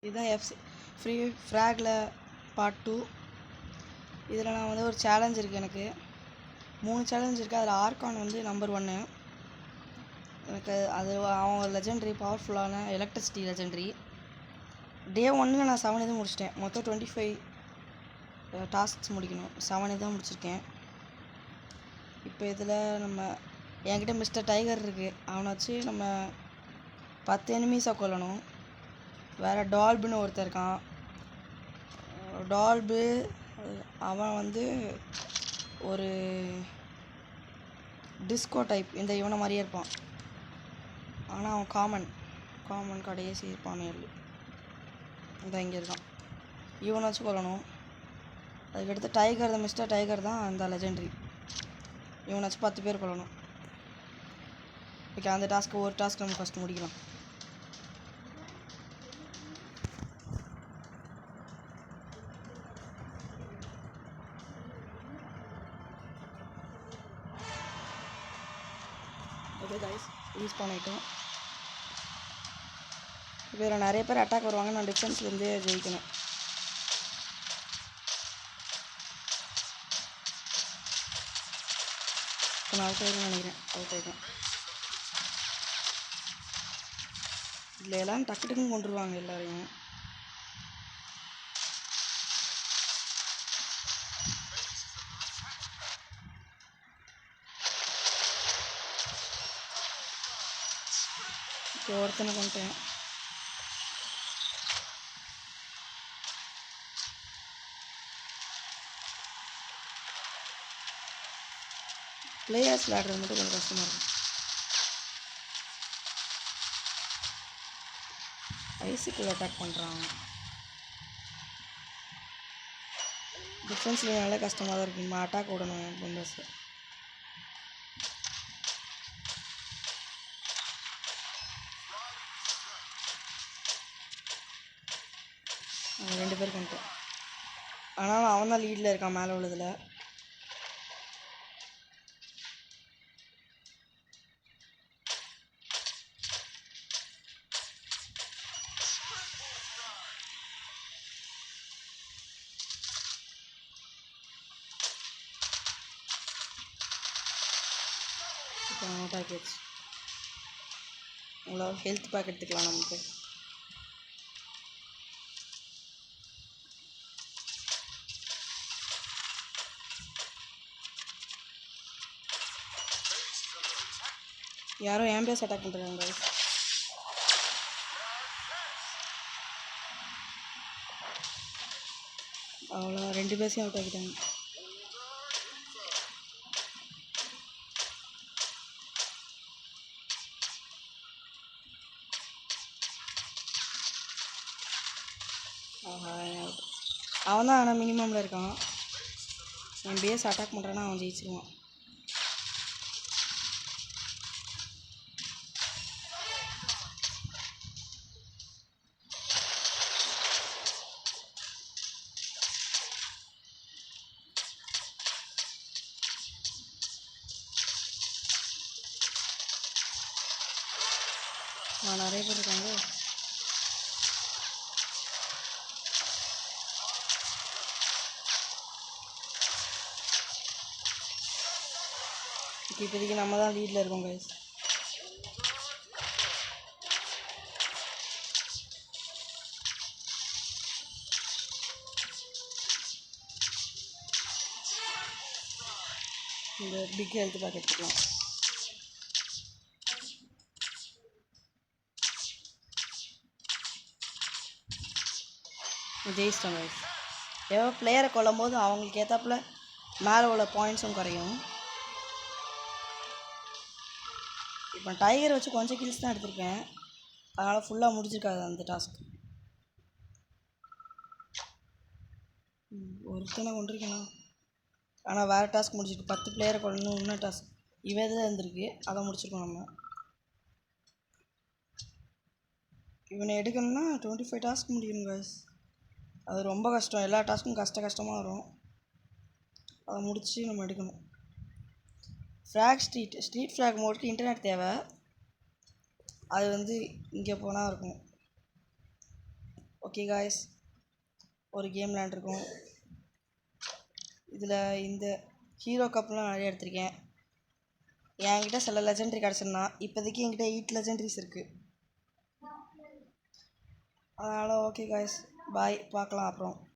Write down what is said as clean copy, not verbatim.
இதுதான் FC free fragile part 2. இதில் நான் வந்து ஒரு சேலஞ்ச் இருக்குது, எனக்கு 3 சேலஞ்ச் இருக்குது. அதில் ஆர்கான் வந்து நம்பர் 1. எனக்கு அது அவங்க லெஜெண்ட்ரி, பவர்ஃபுல்லான எலக்ட்ரிசிட்டி லெஜெண்ட்ரி. டே 1 நான் 7 இது முடிச்சிட்டேன். மொத்தம் 25 டாஸ்க்ஸ் முடிக்கணும். 7 தான் முடிச்சிருக்கேன். இப்போ இதில் நம்ம என்கிட்ட மிஸ்டர் டைகர் இருக்குது, அவனை வச்சு நம்ம 10 எனிமீஸை கொல்லணும். வேறு டால்புன்னு ஒருத்தர் இருக்கான். டால்பு அவன் வந்து ஒரு டிஸ்கோ டைப், இந்த இவனை மாதிரியே இருப்பான். ஆனால் அவன் காமன் கடைசி இருப்பான். இந்த இங்கே இருக்கான். இவனை வச்சு கொல்லணும். அதுக்கடுத்து டைகர், மிஸ்டர் டைகர் தான் அந்த லெஜெண்ட்ரி. இவனை வச்சு 10 பேர் கொல்லணும். ஓகே, அந்த ஒரு டாஸ்க் நம்ம ஃபஸ்ட்டு முடிக்கலாம். ஓகே கைஸ், ரீஸ்பான் ஆகிட்டோம். வேறு நிறைய பேர் அட்டாக் வருவாங்க. நான் டிஃபென்ஸ்லேருந்தே ஜெயிக்கணும். இப்போ நான் அவுட் ஆகிடுன்னு நினைக்கிறேன். அவுட் ஆகிட்டேன். இதில் எல்லாம் டக்கு டக்குன்னு கொண்டுருவாங்க எல்லாரையும். இப்போ ஒருத்தனை கொண்டுட்டேன். பிளேயர்ஸ் விளையாடுறது மட்டும் கொஞ்சம் கஷ்டமாக இருக்கும். ஐசிக்குள்ள அட்டாக் பண்ணுறான். டிஃபென்ஸில் நல்லா கஷ்டமாக தான் இருக்குமா. அட்டாக் விடணும் என் மெம்பர்ஸ். அவன் 2 பேர் கொண்டுட்டேன். ஆனாலும் அவன் தான் லீடில் இருக்கான் மேலே உள்ளதில். இப்போ அவுட் ஆகிடுச்சு. உங்களால் ஹெல்த் பேக் எடுத்துக்கலாம் நமக்கு. யாரோ என் பேஸ் அட்டாக் பண்ணுறாங்க. அவ்வளோ 2 பேஸையும் அவுட் ஆகிட்டாங்க. அவன் தான் ஆனால் மினிமமில் இருக்கான். என் பேஸ் அட்டாக் பண்ணுறான்னா அவன் ஜெயிச்சிருவான். நிறைய பேர் இருக்காங்க. இப்போதைக்கு நம்ம தான் லீடில் இருக்கோம் கைஸ். இந்த பிக் ஹெல்த் பேக் எடுத்துக்கலாம். ஜெயிச்சிட்டோம் கைஸ். எவ்வளோ பிளேயரை கொல்லும் போது அவங்களுக்கு ஏற்றாப்புல மேலே உள்ள பாயிண்ட்ஸும் குறையும். இப்போ டைகரை வச்சு கொஞ்சம் கில்ஸ் தான் எடுத்திருக்கேன். அதனால் ஃபுல்லாக முடிச்சிருக்காது அந்த டாஸ்க். ஒருத்தனை கொண்டிருக்கணும். ஆனால் வேறு டாஸ்க் முடிச்சிருக்கு. 10 பிளேயரை கொள்ளணும் இன்னும் டாஸ்க் இவே தான் இருந்திருக்கு. அதை முடிச்சிருக்கோம் நம்ம. இவனை எடுக்கணும்னா 25 டாஸ்க் முடிக்கணும் கைஸ். அது ரொம்ப கஷ்டம். எல்லா டாஸ்க்கும் கஷ்டமாக வரும். அதை முடித்து நம்ம எடுக்கணும். ஸ்ட்ரீட் ஃப்ராக் மோடுக்கு இன்டர்நெட் தேவை. அது வந்து இங்கே போனால் இருக்கும். ஓகே காய்ஸ், ஒரு கேம் விளாண்டுருக்கோம். இதில் இந்த ஹீரோ கப்லாம் நிறைய எடுத்திருக்கேன். என்கிட்ட சில லெஜெண்டரி கிடச்சிருந்தா, இப்போதைக்கு என்கிட்ட 8 லெஜெண்டரிஸ் இருக்குது. அதனால் ஓகே காய்ஸ், பாய், பார்க்கலாம் அப்புறம்.